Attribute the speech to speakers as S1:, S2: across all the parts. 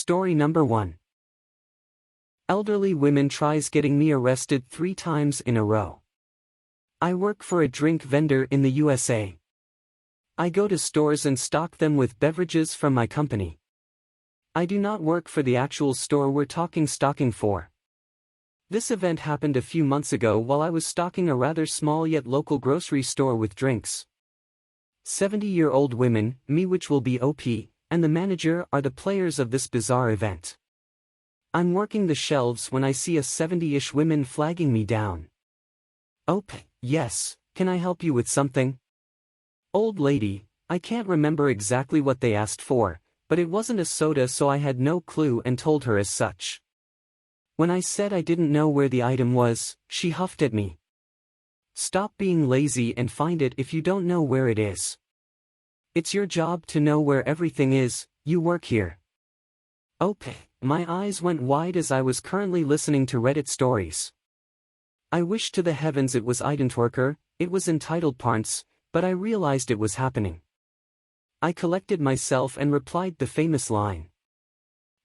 S1: Story number 1. Elderly woman tries getting me arrested 3 times in a row. I work for a drink vendor in the USA. I go to stores and stock them with beverages from my company. I do not work for the actual store we're talking stocking for. This event happened a few months ago while I was stocking a rather small yet local grocery store with drinks. 70-year-old women, me which will be OP, and the manager are the players of this bizarre event. I'm working the shelves when I see a 70-ish women flagging me down. "OP, yes, can I help you with something?" "Old lady, I can't remember exactly what they asked for, but it wasn't a soda, so I had no clue and told her as such. When I said I didn't know where the item was, she huffed at me. Stop being lazy and find it if you don't know where it is. It's your job to know where everything is, you work here." Okay, my eyes went wide as I was currently listening to Reddit stories. I wished to the heavens it was IDontWorkHer, it was entitled Parents, but I realized it was happening. I collected myself and replied the famous line.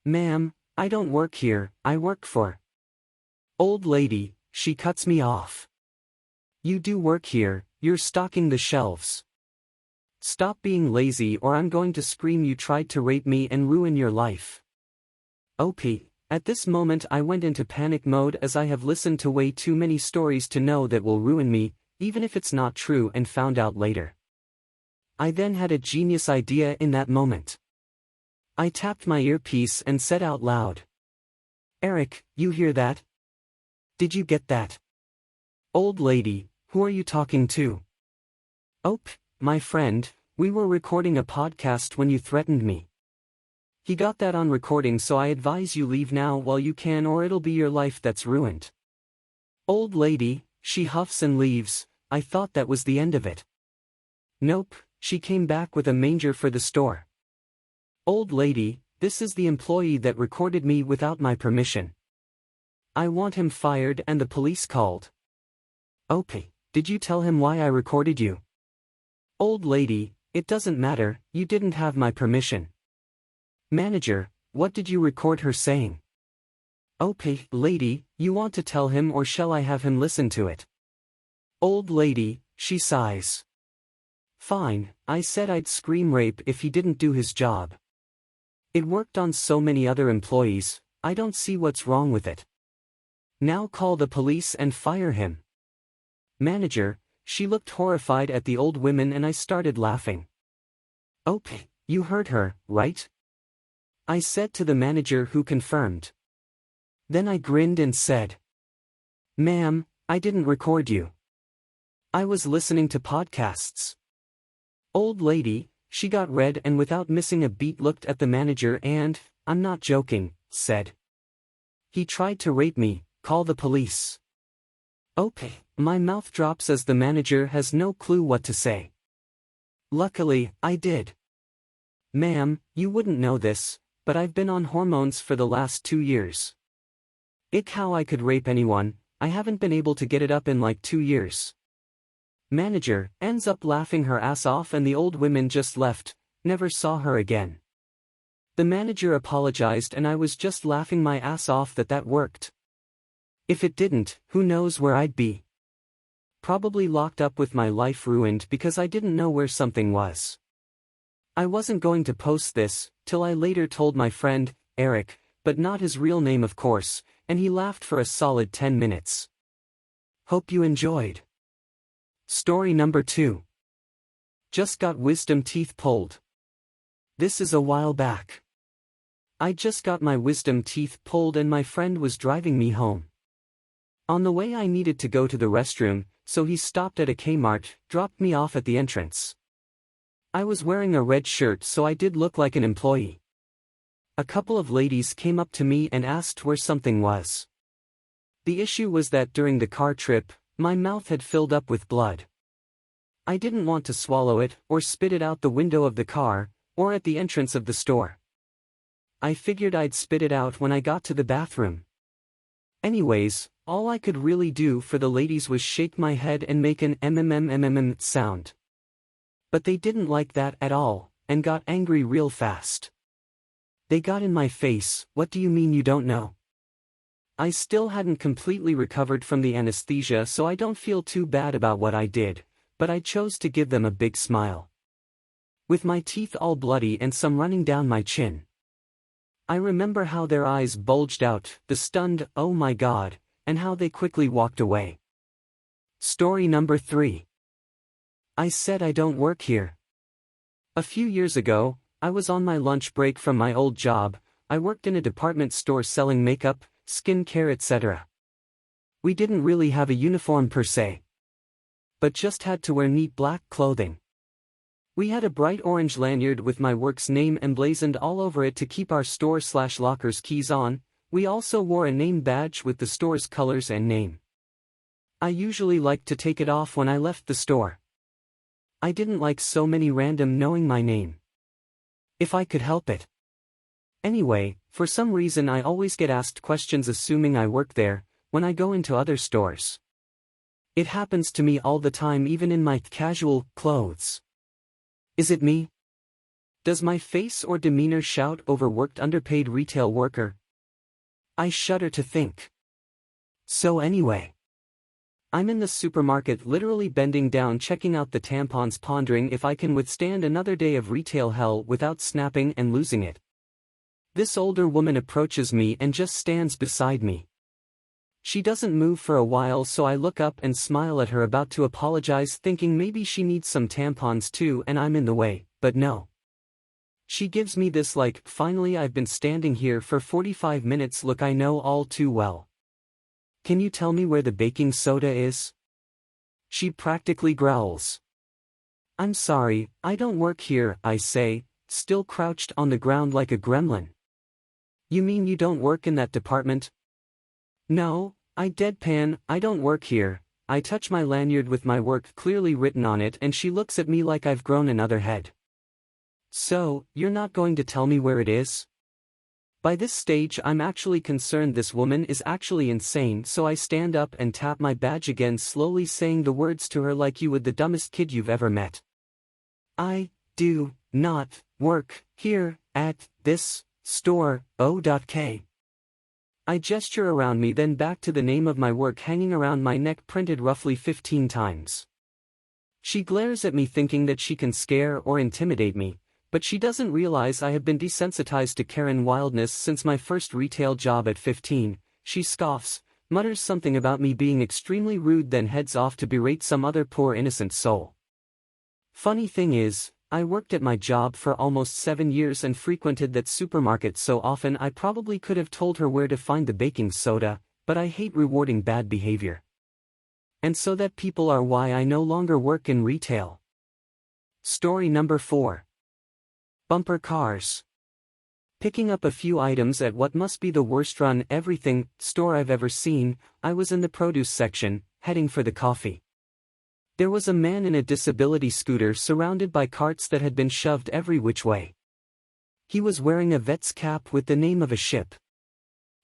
S1: "Ma'am, I don't work here, I work for." "Old lady," she cuts me off. "You do work here, you're stocking the shelves. Stop being lazy or I'm going to scream you tried to rape me and ruin your life." OP, at this moment I went into panic mode as I have listened to way too many stories to know that will ruin me, even if it's not true, and found out later. I then had a genius idea in that moment. I tapped my earpiece and said out loud, "Eric, you hear that? Did you get that? Old lady, who are you talking to?" "OP, my friend, we were recording a podcast when you threatened me. He got that on recording, so I advise you leave now while you can or it'll be your life that's ruined." "Old lady," she huffs and leaves. I thought that was the end of it. Nope, she came back with a manger for the store. "Old lady, this is the employee that recorded me without my permission. I want him fired and the police called." "Okay, did you tell him why I recorded you?" "Old lady, it doesn't matter, you didn't have my permission." "Manager, what did you record her saying?" "Okay, lady, you want to tell him or shall I have him listen to it?" "Old lady," she sighs. "Fine, I said I'd scream rape if he didn't do his job. It worked on so many other employees, I don't see what's wrong with it. Now call the police and fire him." "Manager," she looked horrified at the old women and I started laughing. "Okay, you heard her, right?" I said to the manager, who confirmed. Then I grinned and said, "Ma'am, I didn't record you. I was listening to podcasts." Old lady, she got red and without missing a beat looked at the manager and, "I'm not joking," said, "He tried to rape me, call the police." Okay, my mouth drops as the manager has no clue what to say. Luckily, I did. "Ma'am, you wouldn't know this, but I've been on hormones for the last 2 years. Ick how I could rape anyone, I haven't been able to get it up in like 2 years." Manager ends up laughing her ass off and the old women just left, never saw her again. The manager apologized and I was just laughing my ass off that worked. If it didn't, who knows where I'd be. Probably locked up with my life ruined because I didn't know where something was. I wasn't going to post this, till I later told my friend, Eric, but not his real name of course, and he laughed for a solid 10 minutes. Hope you enjoyed. Story number 2. Just got wisdom teeth pulled. This is a while back. I just got my wisdom teeth pulled and my friend was driving me home. On the way I needed to go to the restroom, so he stopped at a Kmart, dropped me off at the entrance. I was wearing a red shirt so I did look like an employee. A couple of ladies came up to me and asked where something was. The issue was that during the car trip, my mouth had filled up with blood. I didn't want to swallow it or spit it out the window of the car, or at the entrance of the store. I figured I'd spit it out when I got to the bathroom. Anyways, all I could really do for the ladies was shake my head and make an mm sound. But they didn't like that at all, and got angry real fast. They got in my face. What do you mean you don't know? I still hadn't completely recovered from the anesthesia, so I don't feel too bad about what I did, but I chose to give them a big smile. With my teeth all bloody and some running down my chin. I remember how their eyes bulged out, the stunned, "Oh my God," and how they quickly walked away. Story number 3. I said I don't work here. A few years ago, I was on my lunch break from my old job. I worked in a department store selling makeup, skin care, etc. We didn't really have a uniform per se, but just had to wear neat black clothing. We had a bright orange lanyard with my work's name emblazoned all over it to keep our store/locker's keys on. We also wore a name badge with the store's colors and name. I usually liked to take it off when I left the store. I didn't like so many random knowing my name. If I could help it. Anyway, for some reason I always get asked questions assuming I work there, when I go into other stores. It happens to me all the time, even in my casual clothes. Is it me? Does my face or demeanor shout overworked underpaid retail worker? I shudder to think. So anyway. I'm in the supermarket literally bending down checking out the tampons, pondering if I can withstand another day of retail hell without snapping and losing it. This older woman approaches me and just stands beside me. She doesn't move for a while, so I look up and smile at her, about to apologize, thinking maybe she needs some tampons too and I'm in the way, but no. She gives me this like, "Finally, I've been standing here for 45 minutes look I know all too well. Can you tell me where the baking soda is?" She practically growls. "I'm sorry, I don't work here," I say, still crouched on the ground like a gremlin. "You mean you don't work in that department?" "No," I deadpan, "I don't work here." I touch my lanyard with my work clearly written on it and she looks at me like I've grown another head. "So, you're not going to tell me where it is?" By this stage I'm actually concerned this woman is actually insane, so I stand up and tap my badge again, slowly saying the words to her like you would the dumbest kid you've ever met. "I do not work here at this store, O.K. I gesture around me, then back to the name of my work hanging around my neck, printed roughly 15 times. She glares at me thinking that she can scare or intimidate me, but she doesn't realize I have been desensitized to Karen wildness since my first retail job at 15. She scoffs, mutters something about me being extremely rude, then heads off to berate some other poor innocent soul. Funny thing is, I worked at my job for almost 7 years and frequented that supermarket so often I probably could have told her where to find the baking soda, but I hate rewarding bad behavior. And so that people are why I no longer work in retail. Story number 4. Bumper cars. Picking up a few items at what must be the worst run everything store I've ever seen, I was in the produce section, heading for the coffee. There was a man in a disability scooter surrounded by carts that had been shoved every which way. He was wearing a vet's cap with the name of a ship.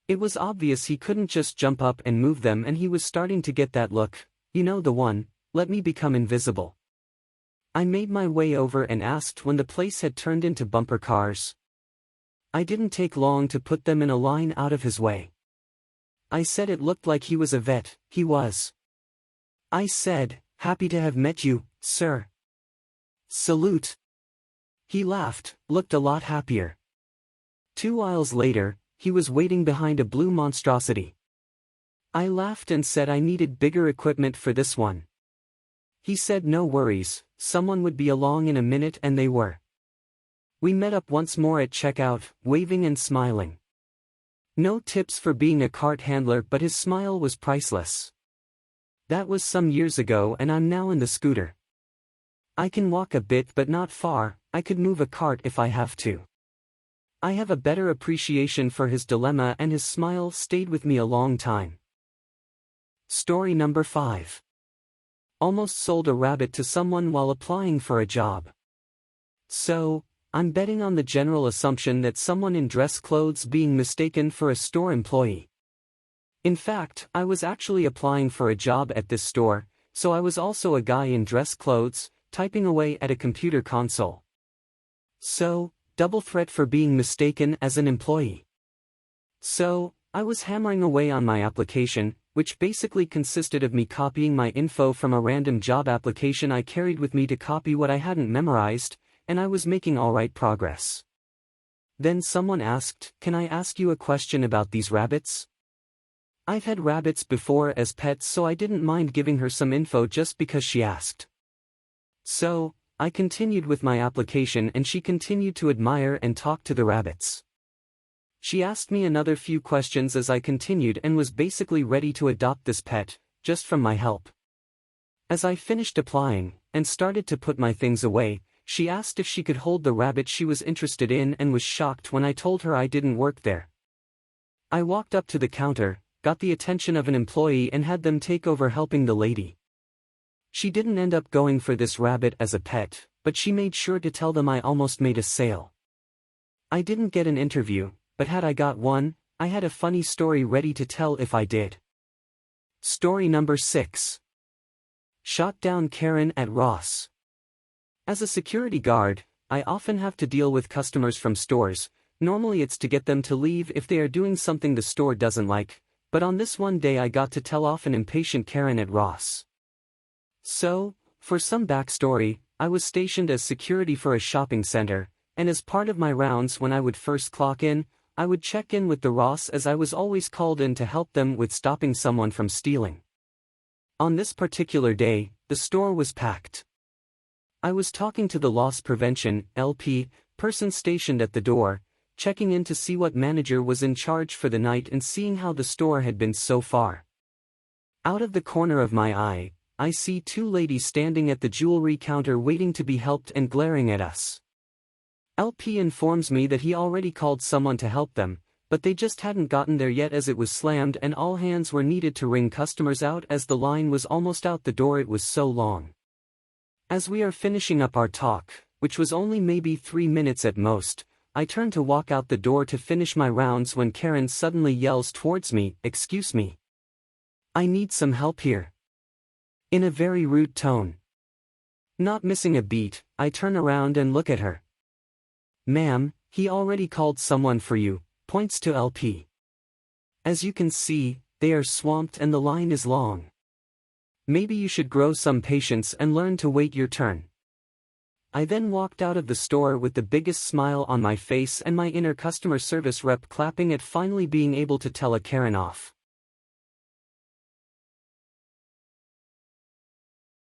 S1: It was obvious he couldn't just jump up and move them, and he was starting to get that look, you know, the one, "Let me become invisible." I made my way over and asked when the place had turned into bumper cars. I didn't take long to put them in a line out of his way. I said it looked like he was a vet. He was. I said, "Happy to have met you, sir." "Salute." He laughed, looked a lot happier. 2 aisles later, he was waiting behind a blue monstrosity. I laughed and said I needed bigger equipment for this one. He said no worries, someone would be along in a minute, and they were. We met up once more at checkout, waving and smiling. No tips for being a cart handler, but his smile was priceless. That was some years ago, and I'm now in the scooter. I can walk a bit but not far. I could move a cart if I have to. I have a better appreciation for his dilemma, and his smile stayed with me a long time. Story number 5. Almost sold a rabbit to someone while applying for a job. So, I'm betting on the general assumption that someone in dress clothes being mistaken for a store employee. In fact, I was actually applying for a job at this store, so I was also a guy in dress clothes, typing away at a computer console. So, double threat for being mistaken as an employee. So, I was hammering away on my application, which basically consisted of me copying my info from a random job application I carried with me to copy what I hadn't memorized, and I was making alright progress. Then someone asked, "Can I ask you a question about these rabbits?" I've had rabbits before as pets, so I didn't mind giving her some info just because she asked. So, I continued with my application and she continued to admire and talk to the rabbits. She asked me another few questions as I continued and was basically ready to adopt this pet, just from my help. As I finished applying, and started to put my things away, she asked if she could hold the rabbit she was interested in and was shocked when I told her I didn't work there. I walked up to the counter, got the attention of an employee and had them take over helping the lady. She didn't end up going for this rabbit as a pet, but she made sure to tell them I almost made a sale. I didn't get an interview, but had I got one, I had a funny story ready to tell if I did. Story number 6. Shot down Karen at Ross. As a security guard, I often have to deal with customers from stores. Normally it's to get them to leave if they are doing something the store doesn't like, but on this one day I got to tell off an impatient Karen at Ross. So, for some backstory, I was stationed as security for a shopping center, and as part of my rounds when I would first clock in, I would check in with the Ross as I was always called in to help them with stopping someone from stealing. On this particular day, the store was packed. I was talking to the loss prevention (LP) person stationed at the door, checking in to see what manager was in charge for the night and seeing how the store had been so far. Out of the corner of my eye, I see two ladies standing at the jewelry counter waiting to be helped and glaring at us. LP informs me that he already called someone to help them, but they just hadn't gotten there yet as it was slammed and all hands were needed to ring customers out as the line was almost out the door, it was so long. As we are finishing up our talk, which was only maybe 3 minutes at most, I turn to walk out the door to finish my rounds when Karen suddenly yells towards me, "Excuse me. I need some help here." In a very rude tone. Not missing a beat, I turn around and look at her. "Ma'am, he already called someone for you," points to LP. As you can see, they are swamped and the line is long. Maybe you should grow some patience and learn to wait your turn. I then walked out of the store with the biggest smile on my face and my inner customer service rep clapping at finally being able to tell a Karen off.